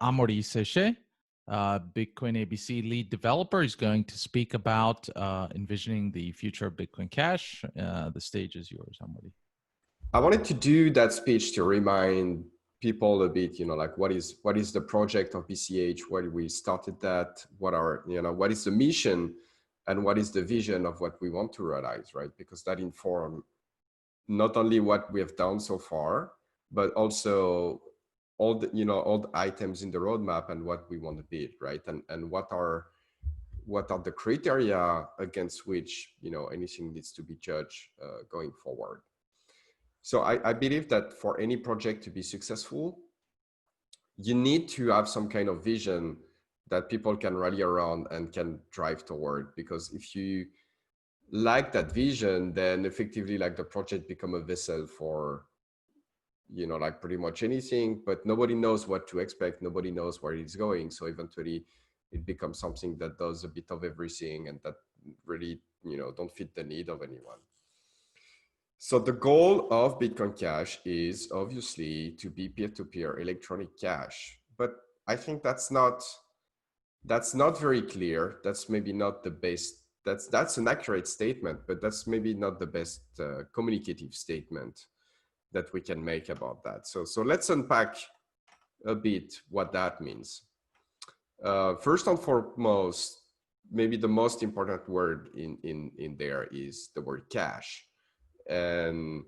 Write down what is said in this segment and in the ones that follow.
Amaury Séchet, Bitcoin ABC lead developer. He's going to speak about envisioning the future of Bitcoin Cash. The stage is yours, Amaury. I wanted to do that speech to remind people a bit, like what is the project of BCH, why we started that, what is the mission, and what is the vision of what we want to realize, right? Because that informs not only what we have done so far, but also all the items in the roadmap and what we want to build, right? And what are the criteria against which anything needs to be judged going forward. So I believe that for any project to be successful, you need to have some kind of vision that people can rally around and can drive toward. Because if you like that vision, then effectively like the project become a vessel for, like pretty much anything, but nobody knows what to expect. Nobody knows where it's going. So eventually it becomes something that does a bit of everything and that really, don't fit the need of anyone. So the goal of Bitcoin Cash is obviously to be peer-to-peer electronic cash, but I think that's not very clear. That's maybe not the best. That's an accurate statement, but that's maybe not the best communicative statement that we can make about that. So let's unpack a bit what that means. First and foremost, maybe the most important word in there is the word cash. And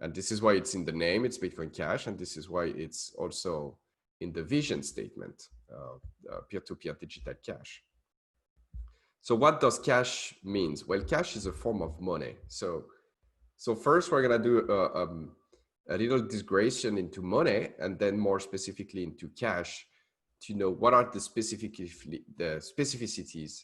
this is why it's in the name, it's Bitcoin Cash, and this is why it's also in the vision statement, peer-to-peer digital cash. So what does cash means? Well, cash is a form of money. So first we're gonna do a little digression into money, and then more specifically into cash, to know what are the specificities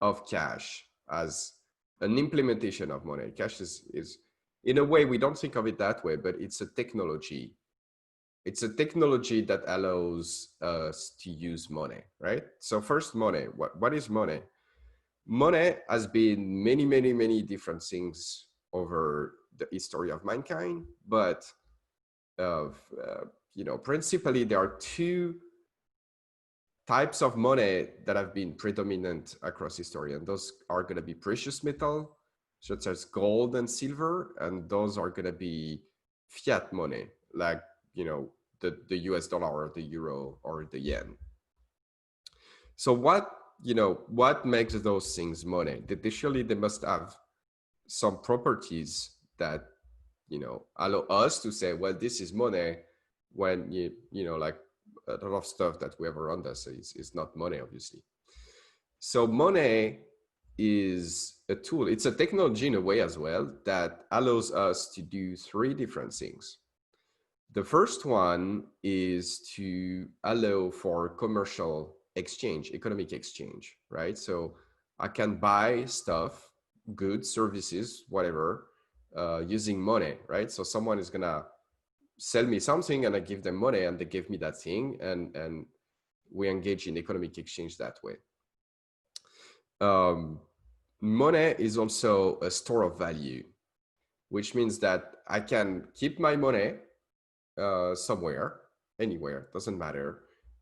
of cash as an implementation of money. Cash is in a way, we don't think of it that way, but it's a technology. It's a technology that allows us to use money, right? So first, money. What is money? Money has been many, many, many different things over the history of mankind, but principally there are two types of money that have been predominant across history, and those are going to be precious metal, such as gold and silver, and those are going to be fiat money, like the US dollar or the euro or the yen. So what makes those things money? Surely they must have some properties that allow us to say, well, this is money, when like a lot of stuff that we have around us is not money, obviously. So money is a tool. It's a technology in a way as well that allows us to do three different things. The first one is to allow for commercial exchange, economic exchange, right? So I can buy stuff, goods, services, whatever, using money, right? So someone is gonna sell me something and I give them money and they give me that thing, and we engage in economic exchange that way. Money is also a store of value, which means that I can keep my money somewhere, anywhere, doesn't matter,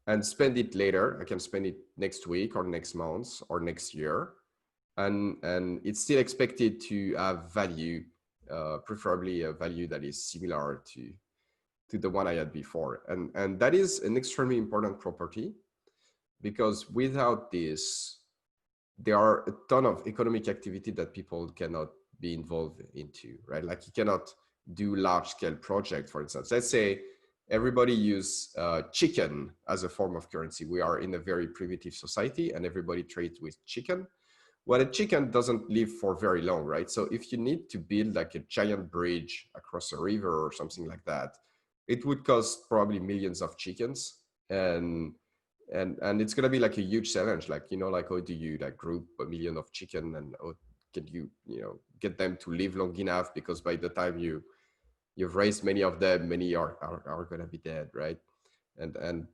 and spend it later. I can spend it next week or next month or next year, and it's still expected to have value, preferably a value that is similar to the one I had before. And that is an extremely important property, because without this, there are a ton of economic activity that people cannot be involved into, right? Like you cannot do large scale project, for instance. Let's say everybody use chicken as a form of currency. We are in a very primitive society and everybody trades with chicken. Well, a chicken doesn't live for very long, right? So if you need to build like a giant bridge across a river or something like that, it would cost probably millions of chickens, and it's going to be like a huge challenge. Like, like how do you like group a million of chicken, and how can you, get them to live long enough? Because by the time you've raised many of them, many are going to be dead, right? And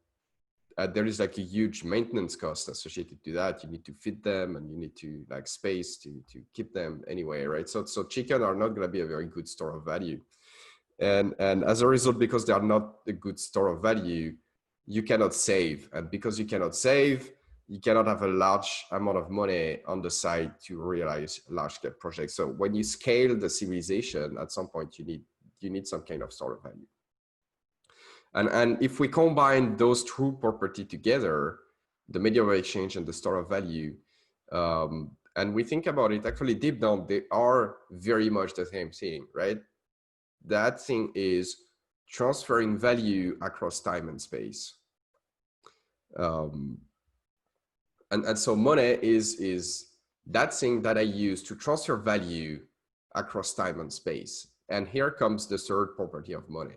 there is like a huge maintenance cost associated to that. You need to feed them, and you need to like space to keep them anyway, right? So chicken are not going to be a very good store of value. And as a result, because they are not a good store of value, you cannot save. And because you cannot save, you cannot have a large amount of money on the side to realize large scale projects. So when you scale the civilization, at some point you need some kind of store of value. And if we combine those two properties together, the medium of exchange and the store of value, and we think about it, actually deep down, they are very much the same thing, right? That thing is transferring value across time and space. And so money is that thing that I use to transfer value across time and space. And here comes the third property of money.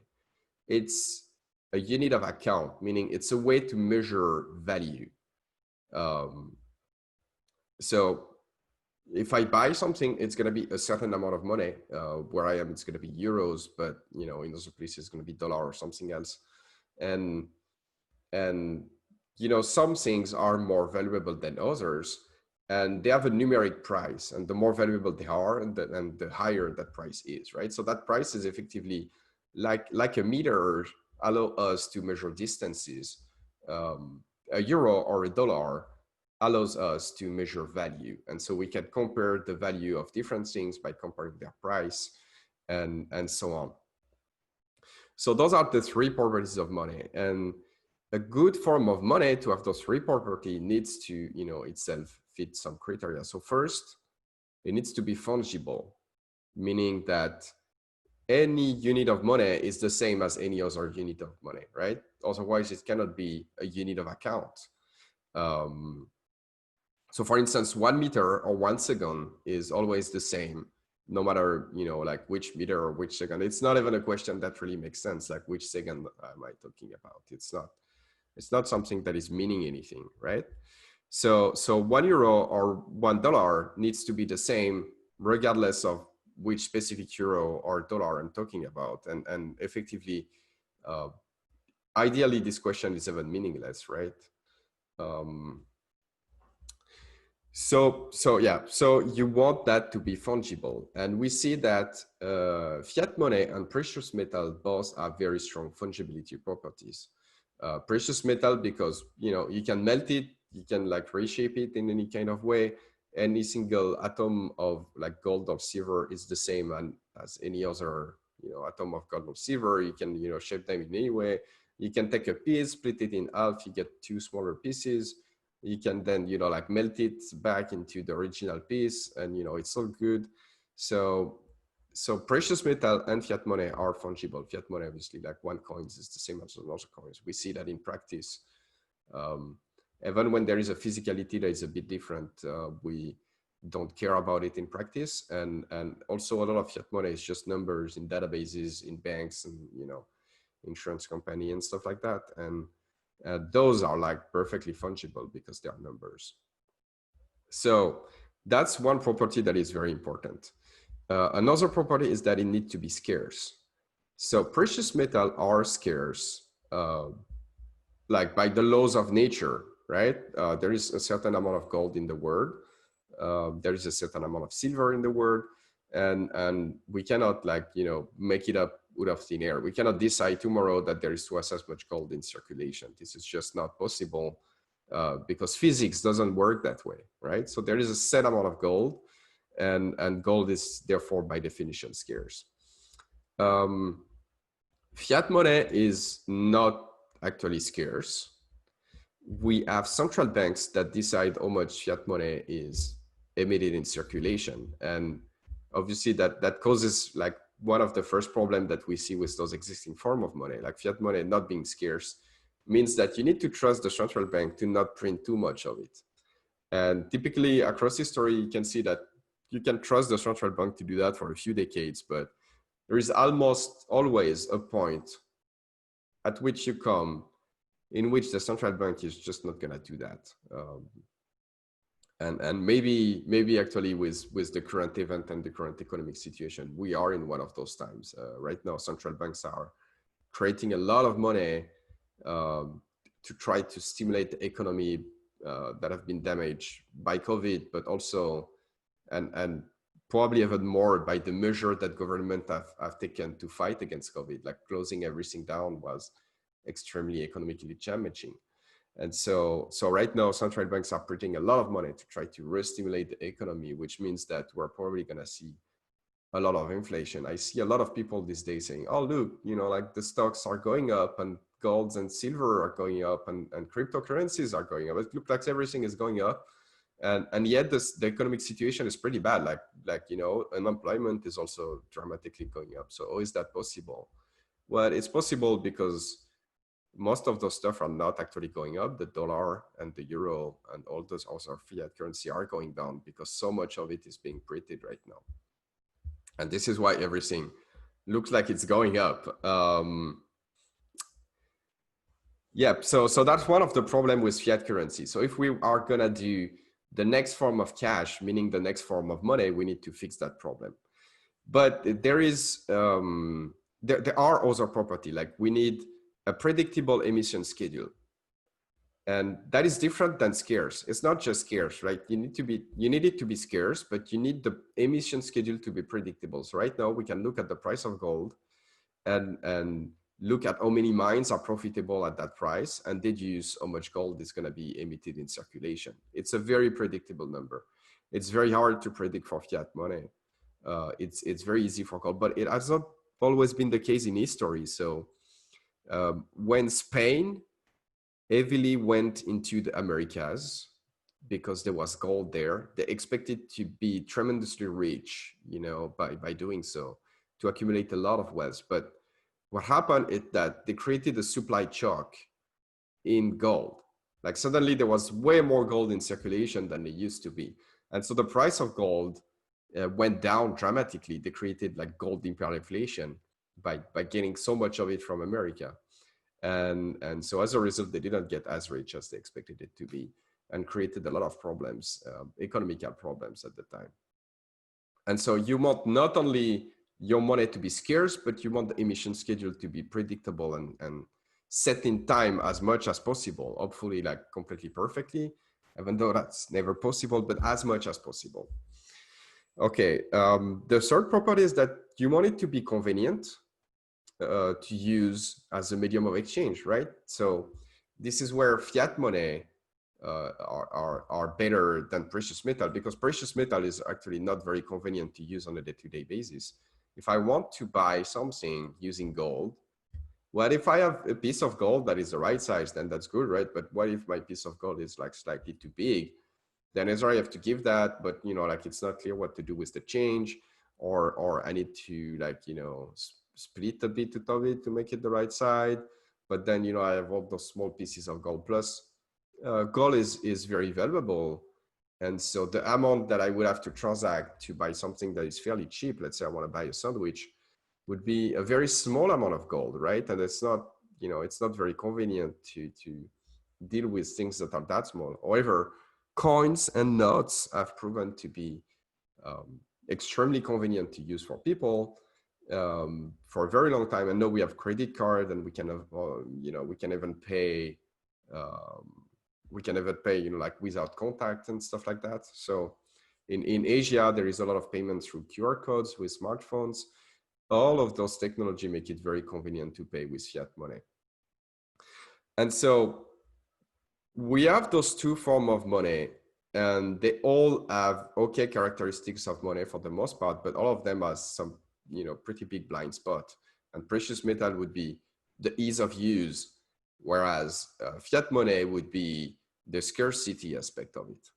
It's a unit of account, meaning it's a way to measure value. So if I buy something, it's going to be a certain amount of money. Where I am, it's going to be euros, but in other places, it's going to be dollar or something else. And some things are more valuable than others, and they have a numeric price. And the more valuable they are, and the higher that price is, right? So that price is effectively like a meter allow us to measure distances. A euro or a dollar allows us to measure value. And so we can compare the value of different things by comparing their price and so on. So those are the three properties of money. And a good form of money to have those three properties needs to, itself fit some criteria. So first, it needs to be fungible, meaning that any unit of money is the same as any other unit of money, right? Otherwise, it cannot be a unit of account. So for instance, 1 meter or 1 second is always the same, no matter, like which meter or which second. It's not even a question that really makes sense, like which second am I talking about? It's not something that is meaning anything, right? So 1 euro or $1 needs to be the same regardless of which specific euro or dollar I'm talking about. And effectively, ideally, this question is even meaningless, right? So you want that to be fungible. And we see that fiat money and precious metal both have very strong fungibility properties. Precious metal, because you can melt it, you can like reshape it in any kind of way. Any single atom of like gold or silver is the same as any other atom of gold or silver. You can shape them in any way. You can take a piece, split it in half, you get two smaller pieces. You can then like melt it back into the original piece, and it's all good. So precious metal and fiat money are fungible. Fiat money, obviously, like one coin is the same as another coins. We see that in practice. Even when there is a physicality that is a bit different, we don't care about it in practice. And also a lot of fiat money is just numbers in databases, in banks, and insurance company and stuff like that. And those are like perfectly fungible because they are numbers. So that's one property that is very important. Another property is that it needs to be scarce. So precious metal are scarce, like by the laws of nature, right? There is a certain amount of gold in the world. There is a certain amount of silver in the world, and we cannot make it up out of thin air. We cannot decide tomorrow that there is twice as much gold in circulation. This is just not possible because physics doesn't work that way, right? So there is a set amount of gold, and gold is therefore by definition scarce. Fiat money is not actually scarce. We have central banks that decide how much fiat money is emitted in circulation, and obviously that causes like one of the first problems that we see with those existing form of money, like fiat money not being scarce, means that you need to trust the central bank to not print too much of it. And typically across history, you can see that you can trust the central bank to do that for a few decades, but there is almost always a point at which you come in which the central bank is just not going to do that. And maybe actually with the current event and the current economic situation, we are in one of those times. Right now, central banks are creating a lot of money to try to stimulate the economy that have been damaged by COVID, but also, and probably even more by the measure that government have taken to fight against COVID, like closing everything down was extremely economically damaging. And so right now, central banks are printing a lot of money to try to re-stimulate the economy, which means that we're probably going to see a lot of inflation. I see a lot of people these days saying, oh, look, like the stocks are going up and golds and silver are going up and cryptocurrencies are going up. It looks like everything is going up. And yet the economic situation is pretty bad. Unemployment is also dramatically going up. So how is that possible? Well, it's possible because most of those stuff are not actually going up. The dollar and the euro and all those other fiat currency are going down because so much of it is being printed right now. And this is why everything looks like it's going up. So that's one of the problems with fiat currency. So if we are gonna do the next form of cash, meaning the next form of money, we need to fix that problem. But there is there are other property, like we need a predictable emission schedule. And that is different than scarce. It's not just scarce, right? You need it to be scarce, but you need the emission schedule to be predictable. So right now we can look at the price of gold and look at how many mines are profitable at that price and deduce how much gold is going to be emitted in circulation. It's a very predictable number. It's very hard to predict for fiat money. It's very easy for gold, but it has not always been the case in history. So when Spain heavily went into the Americas because there was gold there, they expected to be tremendously rich, by doing so, to accumulate a lot of wealth. But what happened is that they created a supply shock in gold. Like suddenly there was way more gold in circulation than there used to be. And so the price of gold went down dramatically. They created like gold imperial inflation by getting so much of it from America. And so as a result, they didn't get as rich as they expected it to be and created a lot of problems, economical problems at the time. And so you want not only your money to be scarce, but you want the emission schedule to be predictable and set in time as much as possible, hopefully like completely perfectly, even though that's never possible, but as much as possible. Okay, the third property is that you want it to be convenient to use as a medium of exchange, right? So this is where fiat money are better than precious metal, because precious metal is actually not very convenient to use on a day-to-day basis. If I want to buy something using gold, well, if I have a piece of gold that is the right size, then that's good, right? But what if my piece of gold is like slightly too big? Then I have to give that, but it's not clear what to do with the change, or I need to split a bit of it to make it the right side. But then, I have all those small pieces of gold. Plus, gold is very valuable. And so the amount that I would have to transact to buy something that is fairly cheap, let's say I want to buy a sandwich, would be a very small amount of gold, right? And it's not, it's not very convenient to deal with things that are that small. However, coins and notes have proven to be extremely convenient to use for people for a very long time. And now we have credit card, and we can have, we can even pay, like without contact and stuff like that. So in Asia, there is a lot of payments through QR codes with smartphones. All of those technology make it very convenient to pay with fiat money. And so we have those two forms of money, and they all have okay characteristics of money for the most part, but all of them has some pretty big blind spot. And precious metal would be the ease of use, whereas fiat money would be the scarcity aspect of it.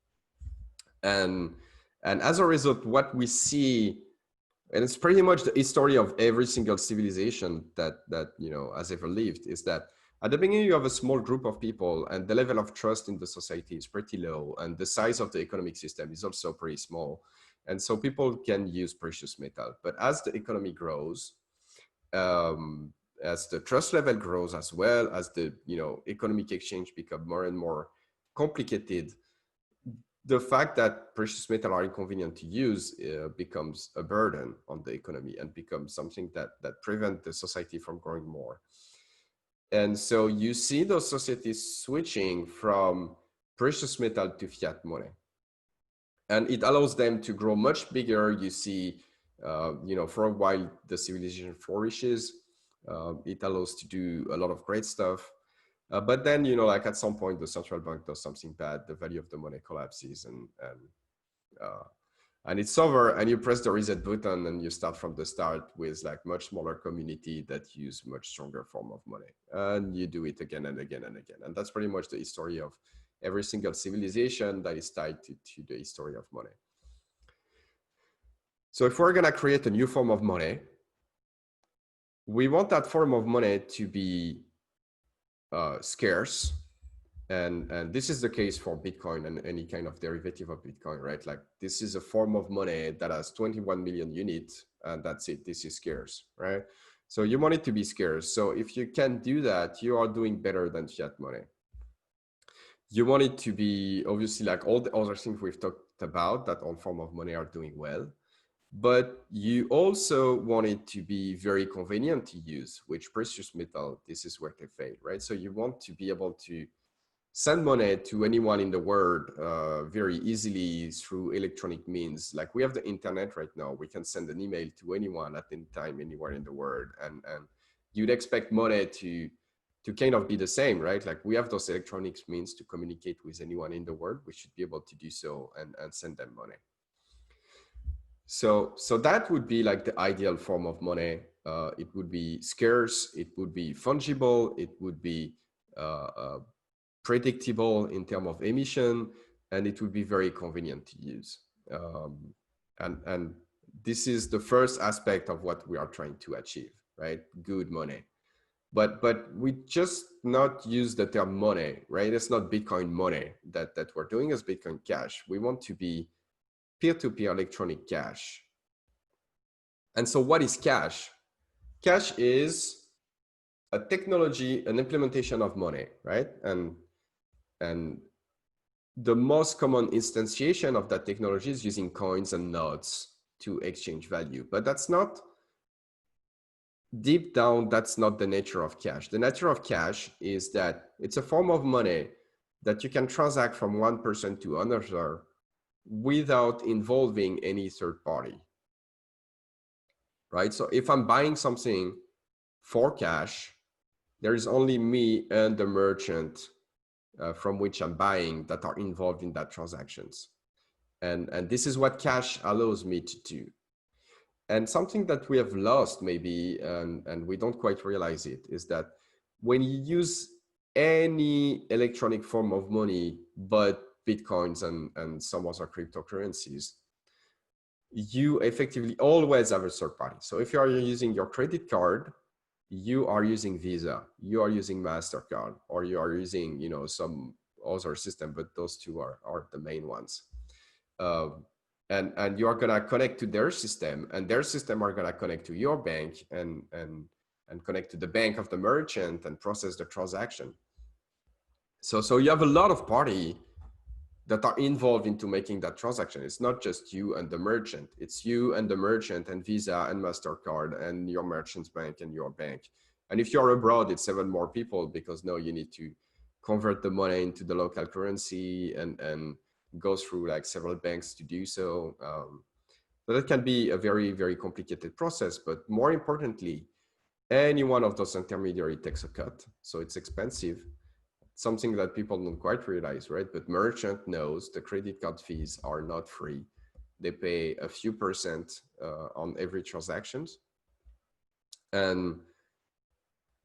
And as a result, what we see, and it's pretty much the history of every single civilization that has ever lived, is that at the beginning you have a small group of people, and the level of trust in the society is pretty low, and the size of the economic system is also pretty small. And so people can use precious metal. But as the economy grows, as the trust level grows, as well as the economic exchange become more and more complicated, the fact that precious metal are inconvenient to use becomes a burden on the economy, and becomes something that prevents the society from growing more. And so you see those societies switching from precious metal to fiat money. And it allows them to grow much bigger. You see, for a while, the civilization flourishes. It allows to do a lot of great stuff. But then, like at some point, the central bank does something bad, the value of the money collapses, and it's over, and you press the reset button and you start from the start with like much smaller community that use much stronger form of money, and you do it again and again and again. And that's pretty much the history of every single civilization that is tied to the history of money. So if we're going to create a new form of money, we want that form of money to be scarce. And this is the case for Bitcoin and any kind of derivative of Bitcoin, right? Like this is a form of money that has 21 million units, and that's it. This is scarce, right? So you want it to be scarce. So if you can do that, you are doing better than fiat money. You want it to be obviously like all the other things we've talked about that all form of money are doing well, but you also want it to be very convenient to use, which precious metal, this is where they fail, right? So you want to be able to send money to anyone in the world very easily through electronic means. Like we have the internet right now, we can send an email to anyone at any time, anywhere in the world. And you'd expect money to kind of be the same, right? Like we have those electronics means to communicate with anyone in the world. We should be able to do so and send them money. So that would be like the ideal form of money. It would be scarce, it would be fungible, it would be predictable in terms of emission, and it would be very convenient to use. And this is the first aspect of what we are trying to achieve, right? Good money. But we just not use the term money, right? It's not Bitcoin money that we're doing as Bitcoin Cash. We want to be peer-to-peer electronic cash. And so what is cash? Cash is a technology, an implementation of money, right? And the most common instantiation of that technology is using coins and notes to exchange value. But that's not, deep down, that's not the nature of cash. The nature of cash is that it's a form of money that you can transact from one person to another without involving any third party, right? So if I'm buying something for cash, there is only me and the merchant from which I'm buying that are involved in that transactions. And this is what cash allows me to do. And something that we have lost maybe, and we don't quite realize it, is that when you use any electronic form of money, but Bitcoins and some other cryptocurrencies, you effectively always have a third party. So if you are using your credit card, you are using Visa, you are using MasterCard, or you are using, some other system, but those two are the main ones. And you are gonna connect to their system, and their system are gonna connect to your bank and connect to the bank of the merchant and process the transaction. So you have a lot of parties that are involved into making that transaction. It's not just you and the merchant, it's you and the merchant and Visa and MasterCard and your merchant's bank and your bank. And if you're abroad, it's 7 more people, because now you need to convert the money into the local currency and go through like several banks to do so. So that can be a very, very complicated process, but more importantly, any one of those intermediaries takes a cut. So it's expensive. Something that people don't quite realize, right? But merchant knows the credit card fees are not free. They pay a few percent on every transactions. And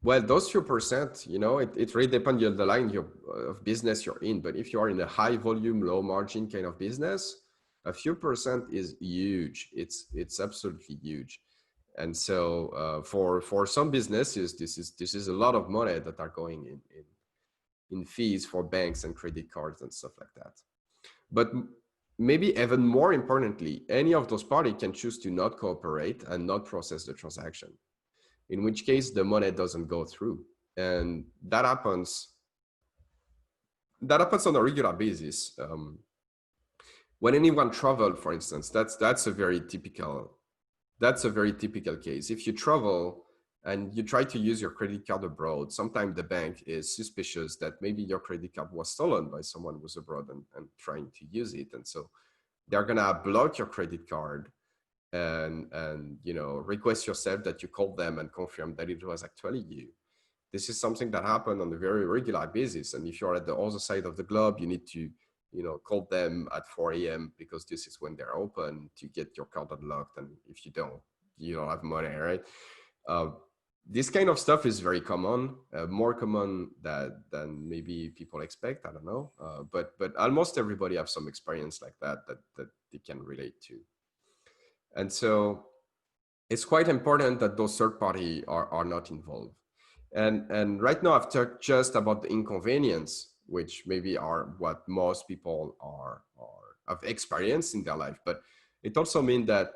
well, those few percent, it really depends on the line of business you're in. But if you are in a high volume, low margin kind of business, a few percent is huge. It's absolutely huge. And so for some businesses, this is a lot of money that are going in fees for banks and credit cards and stuff like that. But maybe even more importantly, any of those parties can choose to not cooperate and not process the transaction, in which case the money doesn't go through. And that happens on a regular basis. When anyone travels, for instance, that's a very typical case. If you travel and you try to use your credit card abroad, sometimes the bank is suspicious that maybe your credit card was stolen by someone who's abroad and trying to use it. And so they're gonna block your credit card and request yourself that you call them and confirm that it was actually you. This is something that happened on a very regular basis. And if you're at the other side of the globe, you need to call them at 4 a.m. because this is when they're open to get your card unlocked. And if you don't have money, right? This kind of stuff is very common, more common than maybe people expect. I don't know, but almost everybody have some experience like that they can relate to. And so it's quite important that those third party are not involved. And right now I've talked just about the inconvenience, which maybe are what most people have experienced in their life. But it also means that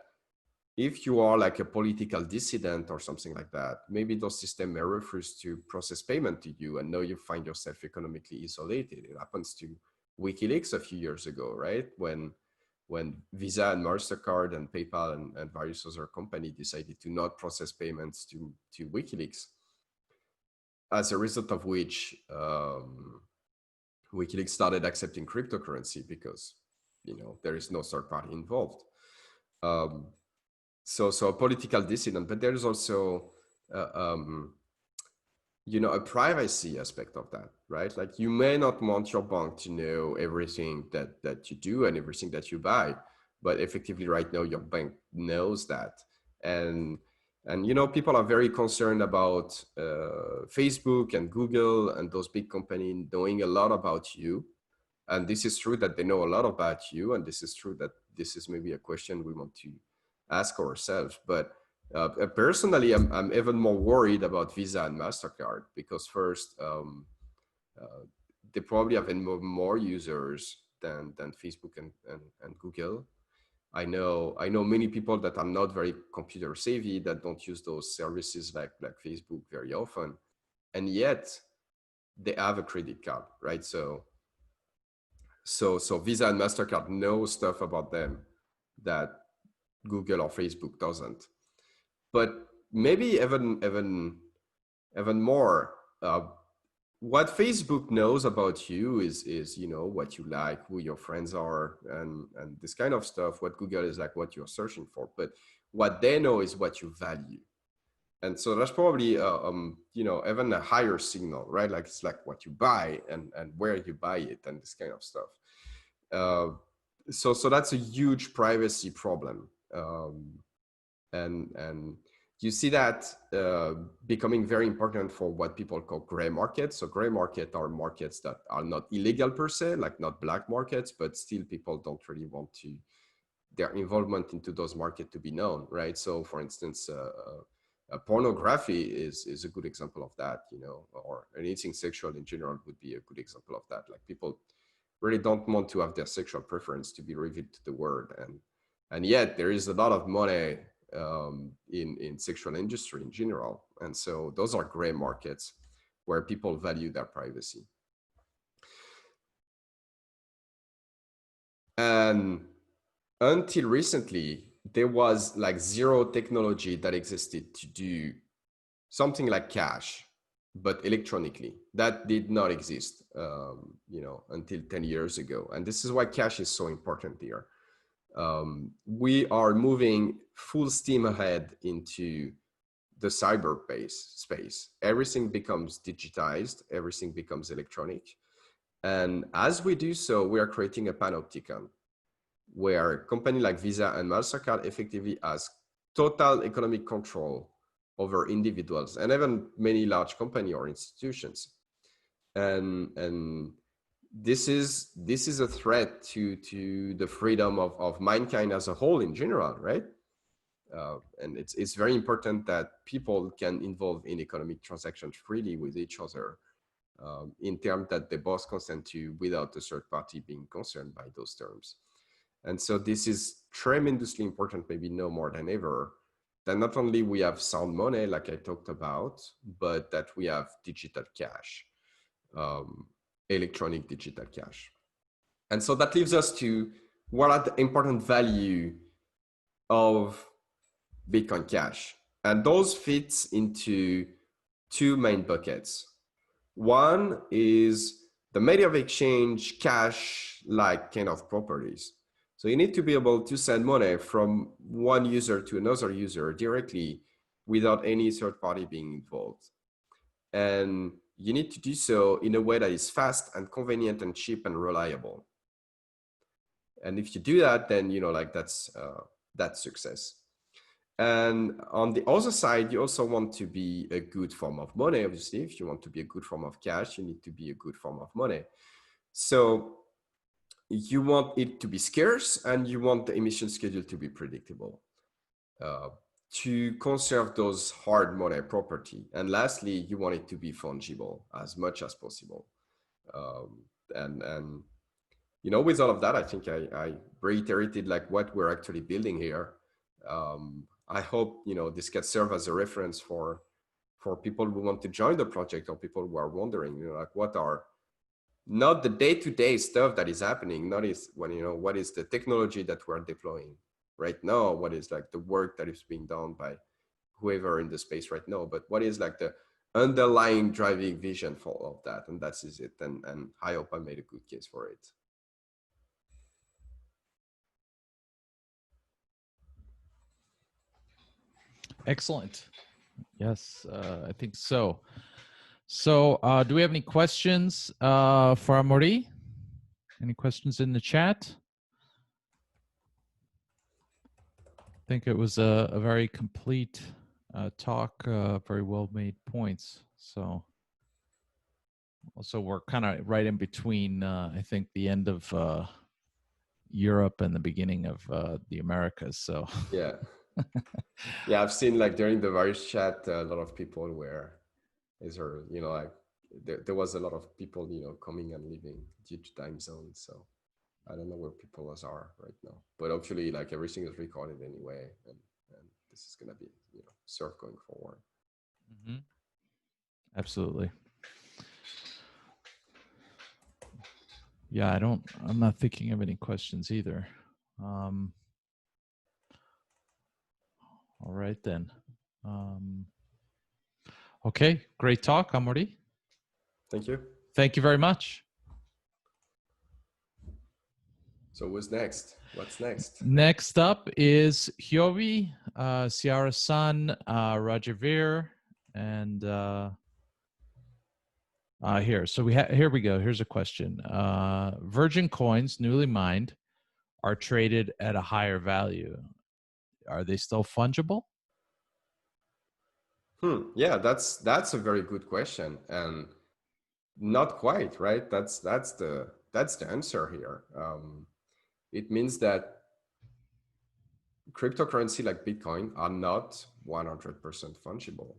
if you are like a political dissident or something like that, maybe those systems may refuse to process payment to you, and now you find yourself economically isolated. It happens to WikiLeaks a few years ago, right? When Visa and MasterCard and PayPal and various other companies decided to not process payments to WikiLeaks, as a result of which WikiLeaks started accepting cryptocurrency because there is no third party involved. So a political dissident, but there is also a privacy aspect of that, right? Like you may not want your bank to know everything that you do and everything that you buy, but effectively right now your bank knows that. And people are very concerned about Facebook and Google and those big companies knowing a lot about you. And this is true that they know a lot about you. And this is true that this is maybe a question we want to ask ourselves. But personally, I'm even more worried about Visa and MasterCard because first, they probably have more users than Facebook and Google. I know many people that are not very computer savvy, that don't use those services like Facebook very often, and yet they have a credit card, right? So Visa and MasterCard know stuff about them that Google or Facebook doesn't. But maybe even more, what Facebook knows about you is what you like, who your friends are, and this kind of stuff. What Google is like what you're searching for, but what they know is what you value. And so that's probably even a higher signal, right? Like it's like what you buy and where you buy it and this kind of stuff. So that's a huge privacy problem. And you see that becoming very important for what people call gray markets. So gray market are markets that are not illegal per se, like not black markets, but still people don't really want their involvement into those markets to be known, right? So for instance, pornography is a good example of that, or anything sexual in general would be a good example of that. Like people really don't want to have their sexual preference to be revealed to the world. And yet there is a lot of money in sexual industry in general. And so those are gray markets where people value their privacy. And until recently, there was like zero technology that existed to do something like cash, but electronically. That did not exist, until 10 years ago. And this is why cash is so important here. We are moving full steam ahead into the cyberspace space. Everything becomes digitized, everything becomes electronic. And as we do so, we are creating a panopticon where a company like Visa and MasterCard effectively has total economic control over individuals and even many large companies or institutions. And this is a threat to the freedom of mankind as a whole in general, right? And it's very important that people can involve in economic transactions freely with each other, in terms that they both consent to without the third party being concerned by those terms. And so this is tremendously important, maybe no more than ever, that not only we have sound money, like I talked about, but that we have digital cash, electronic digital cash. And so that leaves us to what are the important value of Bitcoin Cash. And those fits into two main buckets. One is the medium of exchange cash-like kind of properties. So you need to be able to send money from one user to another user directly without any third party being involved. And you need to do so in a way that is fast and convenient and cheap and reliable. And if you do that, then, like that's success. And on the other side, you also want to be a good form of money. Obviously, if you want to be a good form of cash, you need to be a good form of money. So you want it to be scarce, and you want the emission schedule to be predictable to conserve those hard money property. And lastly, you want it to be fungible as much as possible. And with all of that, I think I reiterated like what we're actually building here. I hope this can serve as a reference for people who want to join the project, or people who are wondering, like what are not the day-to-day stuff that is happening, not is when what is the technology that we're deploying right now, what is like the work that is being done by whoever in the space right now, but what is like the underlying driving vision for all of that, and that is it. And I hope I made a good case for it. Excellent. Yes, I think so. So do we have any questions for Amaury? Any questions in the chat? I think it was a very complete talk, very well-made points. So also we're kind of right in between, I think, the end of Europe and the beginning of the Americas. So yeah. Yeah, I've seen like during the various chat, a lot of people were, like there was a lot of people, coming and leaving due to time zones. So I don't know where people are right now, but hopefully like everything is recorded anyway, and this is going to be, served going forward. Mm-hmm. Absolutely. Yeah, I'm not thinking of any questions either. All right then. Okay, great talk, Amaury. Thank you. Thank you very much. So what's next? What's next? Next up is Hyobi, Ciara-san, Rajavir, and here. So here we go. Here's a question. Virgin coins, newly mined, are traded at a higher value. Are they still fungible? Yeah, that's a very good question, and not quite, right? That's the answer here. It means that cryptocurrency like Bitcoin are not 100% fungible.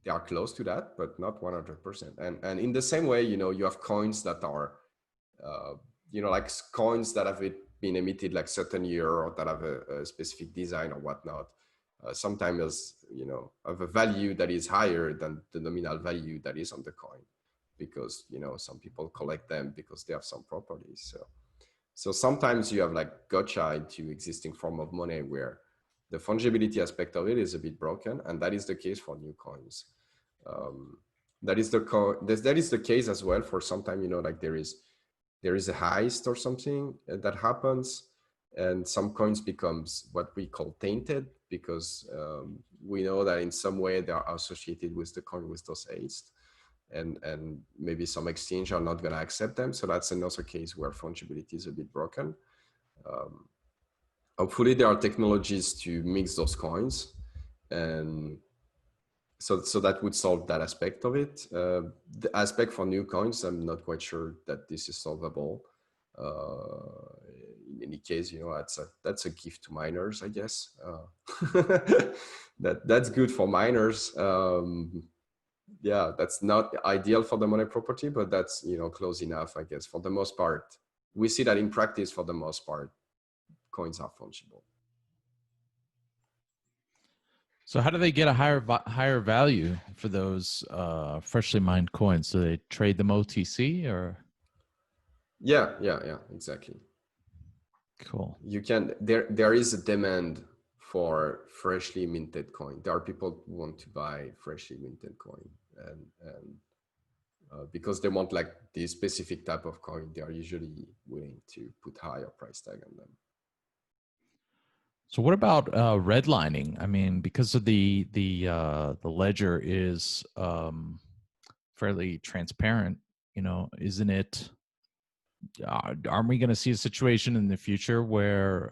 They are close to that, but not 100%. And in the same way, you have coins that are, like coins that have been emitted like certain year, or that have a specific design or whatnot. Sometimes, have a value that is higher than the nominal value that is on the coin, because, some people collect them because they have some properties. So sometimes you have like gotcha into existing form of money where the fungibility aspect of it is a bit broken, and that is the case for new coins. That is the case as well for sometimes, like there is a heist or something that happens, and some coins becomes what we call tainted, because we know that in some way they are associated with the coin with those heists. And maybe some exchange are not going to accept them. So that's another case where fungibility is a bit broken. Hopefully there are technologies to mix those coins, and so that would solve that aspect of it. The aspect for new coins, I'm not quite sure that this is solvable. In any case, that's a gift to miners, I guess. That's good for miners. Yeah, that's not ideal for the money property, but that's, close enough, I guess. For the most part, we see that in practice, for the most part, coins are fungible. So how do they get a higher value for those freshly mined coins? Do they trade them OTC or? Yeah, exactly. Cool. You can, there is a demand for freshly minted coin. There are people who want to buy freshly minted coin, and because they want like this specific type of coin, they are usually willing to put higher price tag on them. So what about redlining? I mean, because of the ledger is fairly transparent, you know, isn't it? Aren't we going to see a situation in the future where,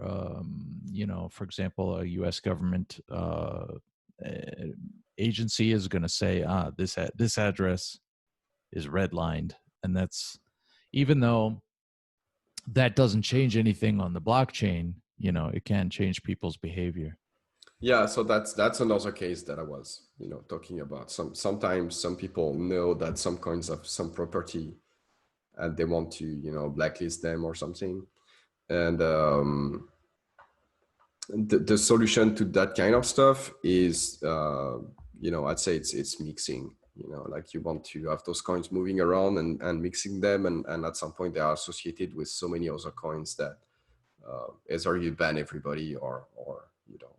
you know, for example, a U.S. government agency is going to say, this address is redlined, and that's, even though that doesn't change anything on the blockchain, you know, it can change people's behavior. Yeah, so that's another case that I was, you know, talking about. Sometimes some people know that some coins have some property and they want to, you know, blacklist them or something. And the solution to that kind of stuff is, you know, I'd say it's mixing. You know, like you want to have those coins moving around and mixing them, and at some point they are associated with so many other coins that either you ban everybody or you know,